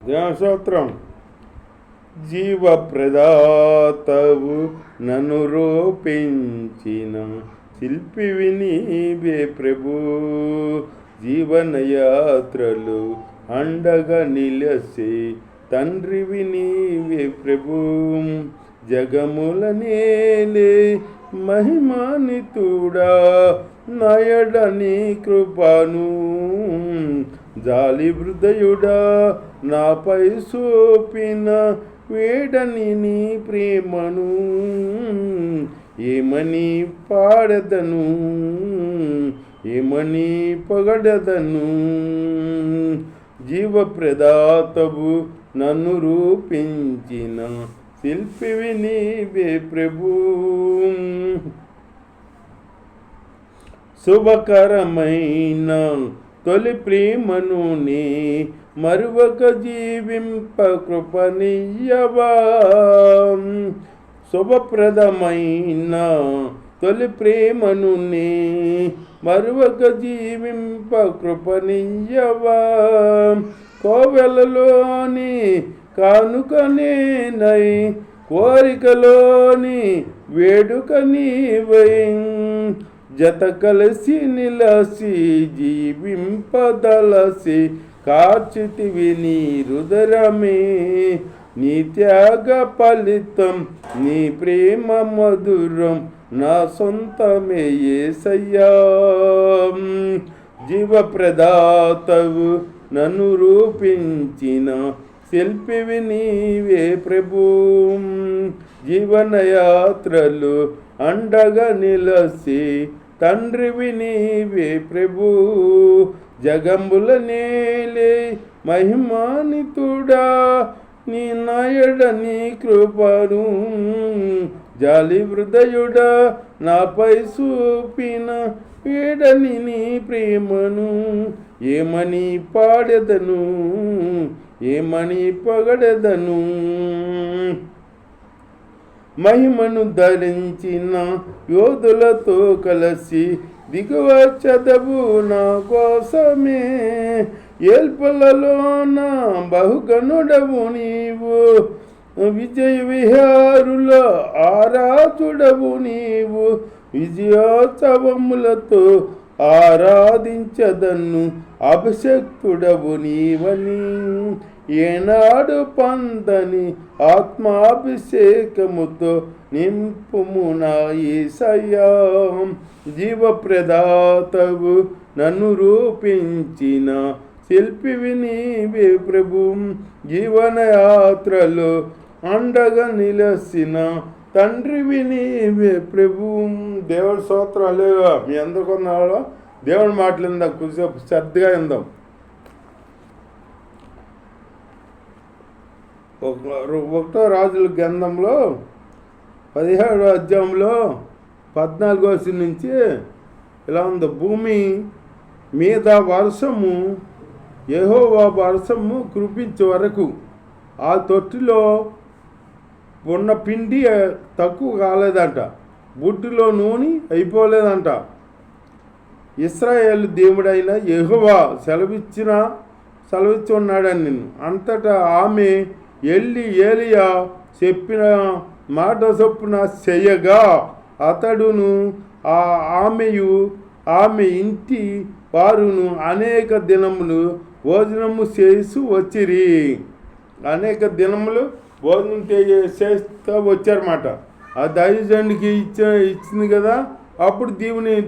స్తోత్రం. జీవప్రదాతవు నన్ను రూపించిన శిల్పివి నీవే ప్రభు. జీవనయాత్రలు అండగా నిలసి తండ్రివి నీవే ప్రభు. జగముల నేలే మహిమానితుడా నయడ నీ కృపను జాలి హృదయుడా నాపై సోపిన వేడని నీ ప్రేమను ఏమని పాడదను ఏమని పొగడదను. జీవప్రదాతవు నన్ను రూపించిన శిల్పివి నీవే ప్రభు. శుభకరమైన తొలి ప్రేమను నీ మరువక జీవింప కృపనీయవా. శుభప్రదమైన తొలి ప్రేమను నీ మరువక జీవింప కృపనీయవా. కోవెలలోని కానుకనేనై కోరికలోని వేడుక నీవై జత కలిసి నిలసి జీవింపదలసి కార్చితివి నీ రుదరమే. నీ త్యాగ ఫలితం నీ ప్రేమ మధురం నా సొంతమే యేసయ్యా. జీవప్రదాతవు నన్ను రూపించిన శిల్పివి నీవే ప్రభు. జీవనయాత్రలు అండగా నిలసి తండ్రివి నీవే ప్రభు. జగంబుల నేలే మహిమానితుడా నీ నాయడ నీ కృపను జాలి హృదయుడా నాపై చూపిన వేడని నీ ప్రేమను ఏమని పాడెదను ఏమని పొగడెదను. మహిమను ధరించిన యోధులతో కలిసి దిగువ చదవు నా కోసమే. ఏల్పులలోన బహుగనుడవు నీవు విజయ విహారుల ఆరాధుడవు నీవు. విజయోత్సవములతో ఆరాధించదన్ను అభిషక్తుడవు నీవని ఏనాడు పందని ఆత్మాభిషేకముతో నింపుము నా యేసయ్యా. జీవప్రదాతవు నన్ను రూపించిన శిల్పివి నీవే ప్రభు. జీవనయాత్రలో అండగా నిలసిన తండ్రివి నీవే ప్రభు. దేవుడి స్తోత్రాలు. మీ అందరికొన్నాడో దేవుడి మాటలు ఇందాం, కొద్దిసేపు శ్రద్ధగా ఇందాం. ఒకటో రాజుల గ్రంథంలో 17వ అధ్యాయంలో 14వ వచనం నుంచి ఇలా ఉంది. భూమి మీద వర్షము యెహోవా వర్షము కురిపించే వరకు ఆ తొట్టిలో ఉన్న పిండి తక్కువ కాలేదంట, బుడ్డిలో నూనె అయిపోలేదంట. ఇశ్రాయేలు దేవుడైన యెహోవా సెలవిచ్చి ఉన్నాడని నిన్ను అంతటా ఆమె వెళ్ళి ఏలియా చెప్పిన మాట చొప్పున చెయ్యగా అతడును ఆమె ఇంటి వారును అనేక దినములు భోజనము చేసి వచ్చిరి. అనేక దినములు భోజనం చేస్తూ వచ్చారన్నమాట. ఆ దైవజనుడికి ఇచ్చింది కదా, అప్పుడు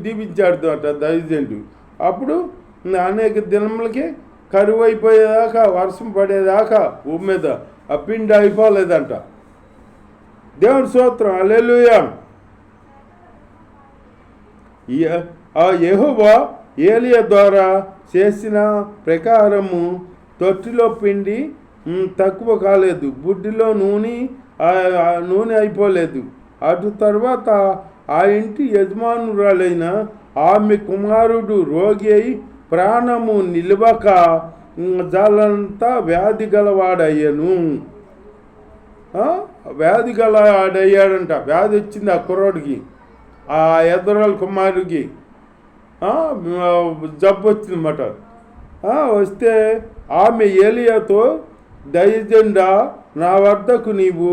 దీవించాడు అట దైవజనుడు. అప్పుడు అనేక దినములకి కరువు అయిపోయేదాకా వర్షం పడేదాకా భూమి మీద ఆ పిండి అయిపోలేదంట. దేవుని స్తోత్రం. హల్లెలూయా. ఆ యెహోవా ఏలియా ద్వారా చేసిన ప్రకారము తొట్టిలో పిండి తక్కువ కాలేదు, బుడ్డిలో నూనె అయిపోలేదు. అటు తర్వాత ఆ ఇంటి యజమానురాలైన ఆమె కుమారుడు రోగి అయి ప్రాణము నిలవక జాలంతా వ్యాధి గలవాడయ్యను. వ్యాధి గలవాడయ్యాడంట. వ్యాధి వచ్చింది ఆ కుర్రోడికి, ఆ ఎదురాల కుమారుడికి జబ్బు వచ్చిందన్నమాట. వస్తే ఆమె ఏలియాతో దయజెండా నా వద్దకు నీవు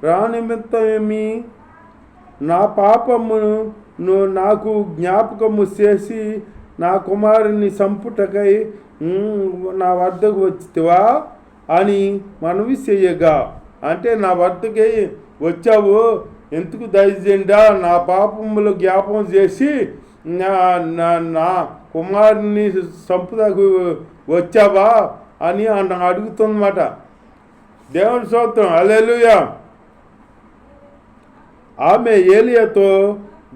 రానిమిత్తమేమి? నా పాపమును నాకు జ్ఞాపకము చేసి నా కుమారుని సంపుటకై నా వద్దకు వచ్చితివా అని మనవి చేయగా, అంటే నా వద్దకి వచ్చావు ఎందుకు దయజెండా? నా పాపములు జ్ఞాపకం చేసి నా కుమారుని సంపుటకు వచ్చావా అని అడుగుతుందన్నమాట. దేవుని స్తోత్రం, హల్లెలూయా. ఆమె ఏలియాతో,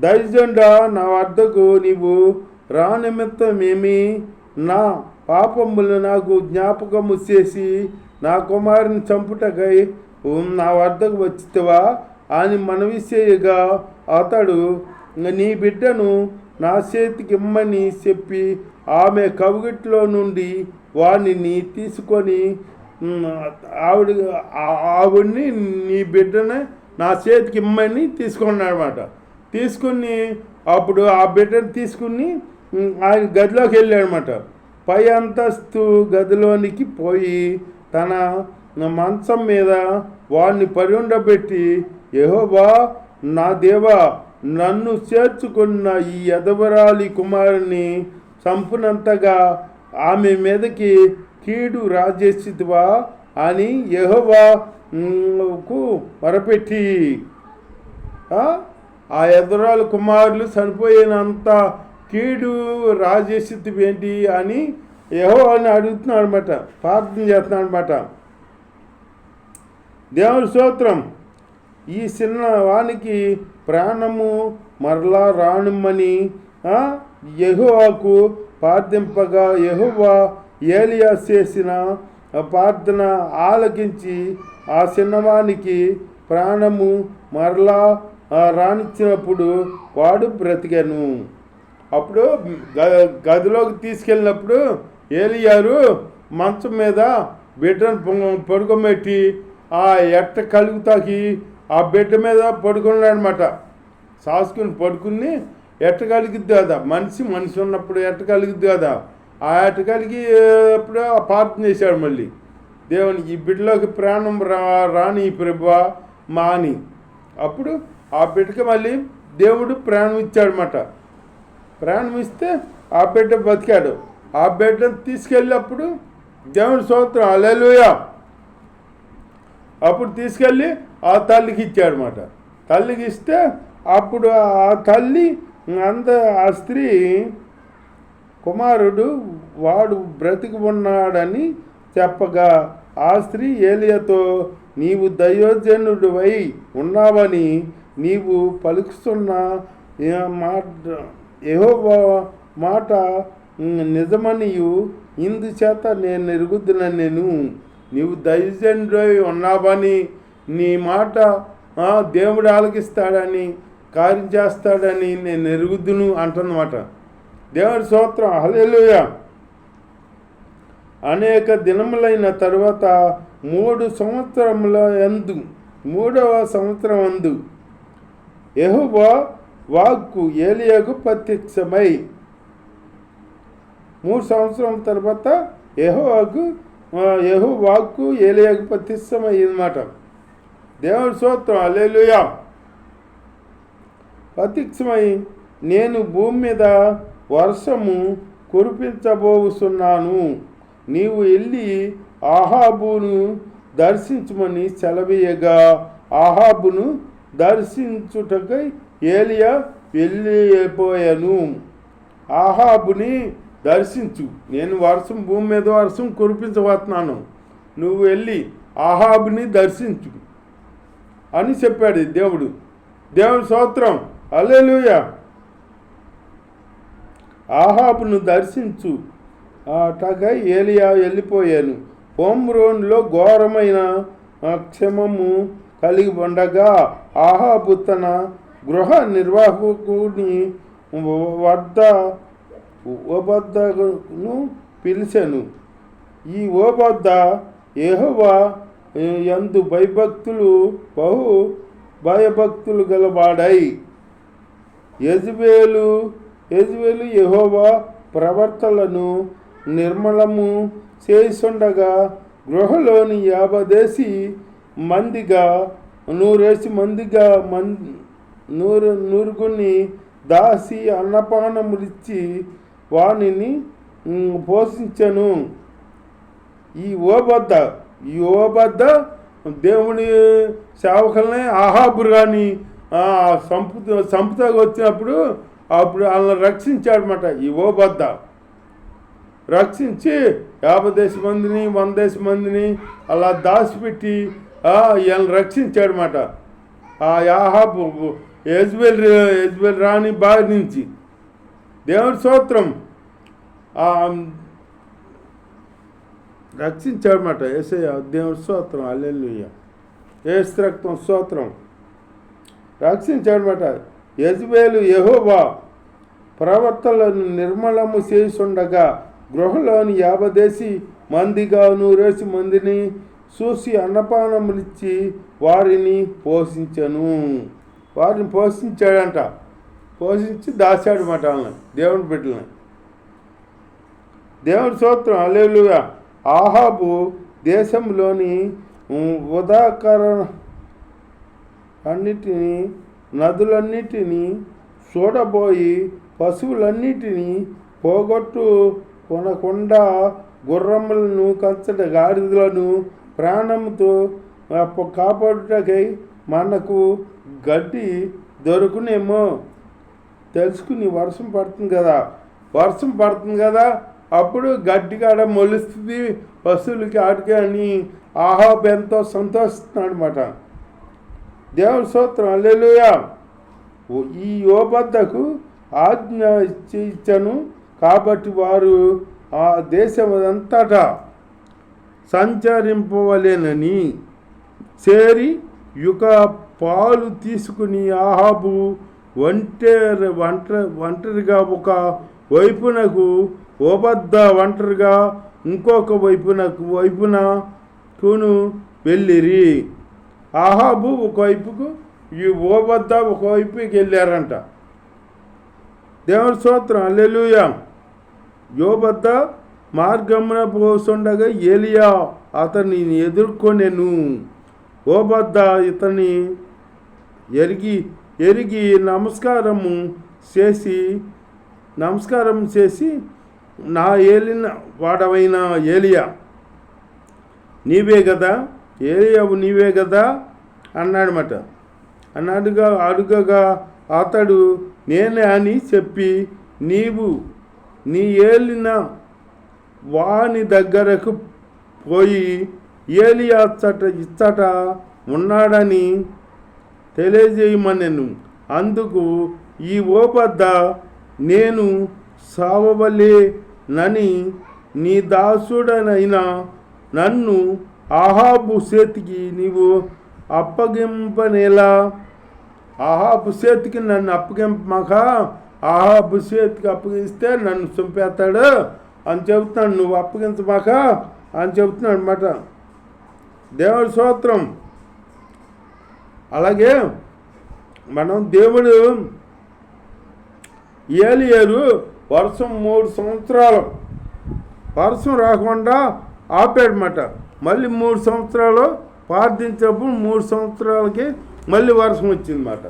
దయజెండా నా వద్దకు నీవు రానిమిత్తమేమి? నా పాపములు నాకు జ్ఞాపకము చేసి నా కుమారుని చంపుటకై నా వద్దకు వచ్చితివా అని మనవి చేయగా, అతడు నీ బిడ్డను నా చేతికి ఇమ్మని చెప్పి ఆమె కవిగిట్లో నుండి వాడిని తీసుకొని ఆవిడ్ని నీ బిడ్డని నా చేతికి ఇమ్మని తీసుకున్నాడనమాట. తీసుకుని అప్పుడు ఆ బిడ్డను తీసుకుని ఆయన గదిలోకి వెళ్ళాడనమాట. పై అంతస్తు గదిలోనికి పోయి తన మంచం మీద వాడిని పరిఉండబెట్టి, యెహోవా నా దేవా, నన్ను చేర్చుకున్న ఈ యదవరాలి కుమారుని చంపునంతగా ఆమె మీదకి కీడు రాజేసివా అని యెహోవాకు మొరపెట్టి, ఆ యదవరాలి కుమారులు చనిపోయినంత కీడు రాజేసివేంటి అని యెహోవాని అడుగుతున్నాడు అనమాట, ప్రార్థన చేస్తున్నాడు అనమాట. దేవుని స్తోత్రం. ఈ చిన్నవానికి ప్రాణము మరలా రానుమ్మని యెహోవాకు ప్రార్థింపగా, యెహోవా ఏలియా చేసిన ప్రార్థన ఆలకించి ఆ చిన్నవానికి ప్రాణము మరలా రానిచ్చినప్పుడు వాడు బ్రతికాను. అప్పుడు గదిలోకి తీసుకెళ్ళినప్పుడు ఏలియారు మంచం మీద బిడ్డను పడుకోబెట్టి ఆ ఎట్ట కలుగుతాకి ఆ బిడ్డ మీద పడుకున్నాడనమాట. సాసుకుని పడుకుని ఎట్ట కలిగిద్ది కదా, మనిషి ఉన్నప్పుడు ఎట్ట కలిగిద్ది కదా, ఆ ఎట్ట కలిగి అప్పుడు ప్రార్థన చేశాడు మళ్ళీ దేవునికి, ఈ బిడ్డలోకి ప్రాణం రాని ప్రభువా మా అని. అప్పుడు ఆ బిడ్డకి మళ్ళీ దేవుడు ప్రాణం ఇచ్చాడనమాట. ప్రాణం ఇస్తే ఆ బిడ్డ బతికాడు. ఆ బిడ్డను తీసుకెళ్ళినప్పుడు దేవుని స్తోత్రం, హల్లెలూయా. అప్పుడు తీసుకెళ్ళి ఆ తల్లికి ఇచ్చాడనమాట. తల్లికి ఇస్తే అప్పుడు ఆ తల్లి ఆ స్త్రీ కుమారుడు వాడు బ్రతికి ఉన్నాడని చెప్పగా, ఆ స్త్రీ ఏలియాతో, నీవు దైవజనుడివై ఉన్నావని నీవు పలుకుతున్న యెహోవా మాట నిజమనియు ఇందుచేత నేను ఎరుగుదునని, నీవు దైవజనుడివై ఉన్నావని, నీ మాట దేవుడు ఆలకిస్తాడని, కార్యం చేస్తాడని నేను ఎరుగుదును అంటున్నమాట. దేవుడి స్తోత్రం, హల్లెలూయా. అనేక దినములైన తరువాత 3 సంవత్సరముల యందు 3వ సంవత్సరం అందు యెహోవా వాక్కు ఏలియాకు ప్రత్యక్షమై, 3 సంవత్సరం తర్వాత యెహోవా వాక్కు ఏలియాకు ప్రత్యక్షమయ్యిందన్నమాట. దేవుడి స్తోత్రం, హల్లెలూయా. ప్రత్యక్షమై, నేను భూమి మీద వర్షము కురిపించబోతున్నాను, నీవు వెళ్ళి ఆహాబును దర్శించమని సెలవీయగా, ఆహాబును దర్శించుటకై ఏలియా వెళ్ళిపోయాను. ఆహాబుని దర్శించు, నేను భూమి మీద వర్షం కురిపించబోతున్నాను, నువ్వు వెళ్ళి ఆహాబుని దర్శించు అని చెప్పాడు దేవుడు. దేవుని స్తోత్రం, హల్లెలూయా. ఆహాబును దర్శించు అటగై ఏలియా వెళ్ళిపోయాను. హోమ్రోన్లో ఘోరమైన క్షమము కలిగి ఉండగా ఆహాబు తన గృహ నిర్వాహకుని ఓబద్దను పిలిచెను. ఈ ఓబద్ద యెహోవా యందు భయభక్తులు గలవాడై, యెజబేలు యెహోవా ప్రవర్తనలను నిర్మలము చేసుండగా గృహలోని 50 మందిగా 100 మందిగా నూరుగుని దాసి అన్నపానములిచ్చి వానిని పోషించను. ఈ ఓబద్ద దేవుని సేవకులనే ఆహాబు కానీ సంపుతకు వచ్చినప్పుడు అప్పుడు వాళ్ళని రక్షించాడనమాట. ఈ ఓబద్ద రక్షించి 50 మందిని 100 మందిని అలా దాచిపెట్టి వీళ్ళని రక్షించాడనమాట. ఆ ఆహాబు యెజబెల్ రాణి బారి నుంచి. దేవుడి స్తోత్రం రక్షించాడనమాట. యేసయ్య దేవుడి స్తోత్రం, హల్లెలూయా. యేసు రక్తం స్తోత్రం రక్షించాడనమాట. యెజబెలు యెహోవా ప్రవర్తనలను నిర్మలము చేస్తుండగా గృహలోని 50 మందిగా 100 మందిని చూసి అన్నపానములిచ్చి వారిని పోషించాడంట. పోషించి దాచాడనమాట వాళ్ళని, దేవుని బిడ్డలని. దేవుడి స్తోత్రం, హల్లెలూయా. ఆహాబు దేశంలోని అన్నిటినీ నదులన్నిటినీ చూడబోయి పశువులన్నిటినీ కొనకుండా గుర్రములను కంచట గాడిదలను ప్రాణంతో కాపాడుటకై మనకు గడ్డి దొరుకునేమో తెలుసుకుని వర్షం పడుతుంది కదా అప్పుడు గడ్డి కాడ మొలుస్తుంది పశువులకి ఆడికి అని ఆహాబు ఎంతో సంతోషిస్తున్నాడు అనమాట. దేవుడి స్తోత్రం, హల్లెలూయా. ఈ యోబద్దకు ఆజ్ఞ ఇచ్చాను కాబట్టి వారు ఆ దేశమంతటా సంచరింపవలెనని చేరి యుక పాలు తీసుకుని ఆహాబు ఒంటరిగా ఒక వైపునకు ఓబద్ద ఒంటరిగా ఇంకొక వైపునకును వెళ్ళిరి. ఆహాబు ఒకవైపుకు ఈ ఓబద్ద ఒకవైపుకి వెళ్ళారంట. దేవుడి స్తోత్రం, హల్లెలూయా. యోబద్ద మార్గమున పోతుండగా ఏలియా అతన్ని ఎదుర్కొనెను. ఓబద్ద ఇతన్ని ఎరిగి నమస్కారం చేసి నా ఏలిన వాడవైన ఏలియా నీవే కదా అన్నాడన్నమాట. అడుగగా అతడు నేనే అని చెప్పి నీవు నీ ఏలిన వాని దగ్గరకు పోయి ఏలియా ఇచ్చట ఉన్నాడని తెలియజేయమనెను. అందుకు ఈ ఓబద్ద నేను సావవలేనని నీ దాసుడనైన నన్ను ఆహాబు చేతికి నీవు అప్పగింపనేలా? ఆహాబు చేతికి నన్ను అప్పగింపమాక, ఆహాబు చేతికి అప్పగిస్తే నన్ను చంపేస్తాడు అని చెబుతున్నాడు. నువ్వు అప్పగించమాక అని చెబుతున్నాడు అన్నమాట. దేవుడి స్తోత్రం. అలాగే మనం దేవుడు ఏలియారు వర్షం 3 సంవత్సరాలు వర్షం రాకుండా ఆపాడన్నమాట. మళ్ళీ 3 సంవత్సరాలు ప్రార్థించినప్పుడు 3 సంవత్సరాలకి మళ్ళీ వర్షం వచ్చిందన్నమాట.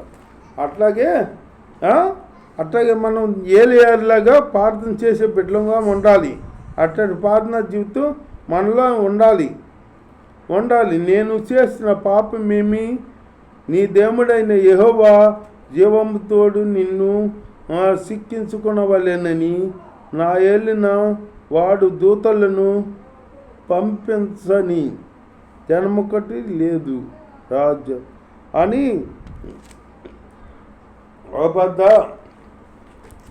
అట్లాగే మనం ఏలియాలాగా ప్రార్థన చేసే బిడ్డలుగా ఉండాలి. అట్లాంటి ప్రార్థన జీవితం మనలో ఉండాలి. నేను చేసిన పాపమేమి? నీ దేవుడైన యెహోవా జీవముతోడు నిన్ను సిక్కించుకునవలెనని నా ఏలిన వాడు దూతలను పంపించని జనమొకటి లేదు రాజు అని ఓబద్ద.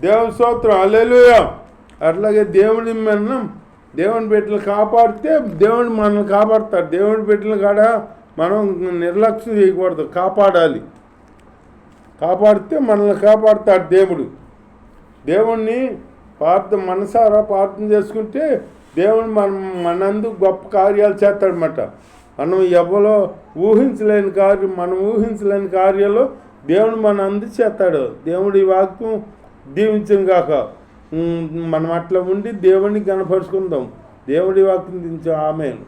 దేవుని స్తోత్రం, హల్లెలూయా. అట్లాగే దేవుని బిడ్డలు కాపాడితే దేవుడు మనల్ని కాపాడుతాడు. దేవుని బిడ్డలు కాడ మనం నిర్లక్ష్యం చేయకూడదు, కాపాడితే మనల్ని కాపాడుతాడు దేవుడు. దేవుణ్ణి మనసారా ప్రార్థన చేసుకుంటే దేవుడు మనందు గొప్ప కార్యాలు చేస్తాడనమాట. మనం ఊహించలేని కార్యాలు దేవుడు మన అందు చేస్తాడు. దేవుడి వాక్యం దీవించం కాక మనం అట్లా ఉండి దేవుడిని కనపరుచుకుందాం. దేవుడి వాక్యం దించాం. ఆమేన్.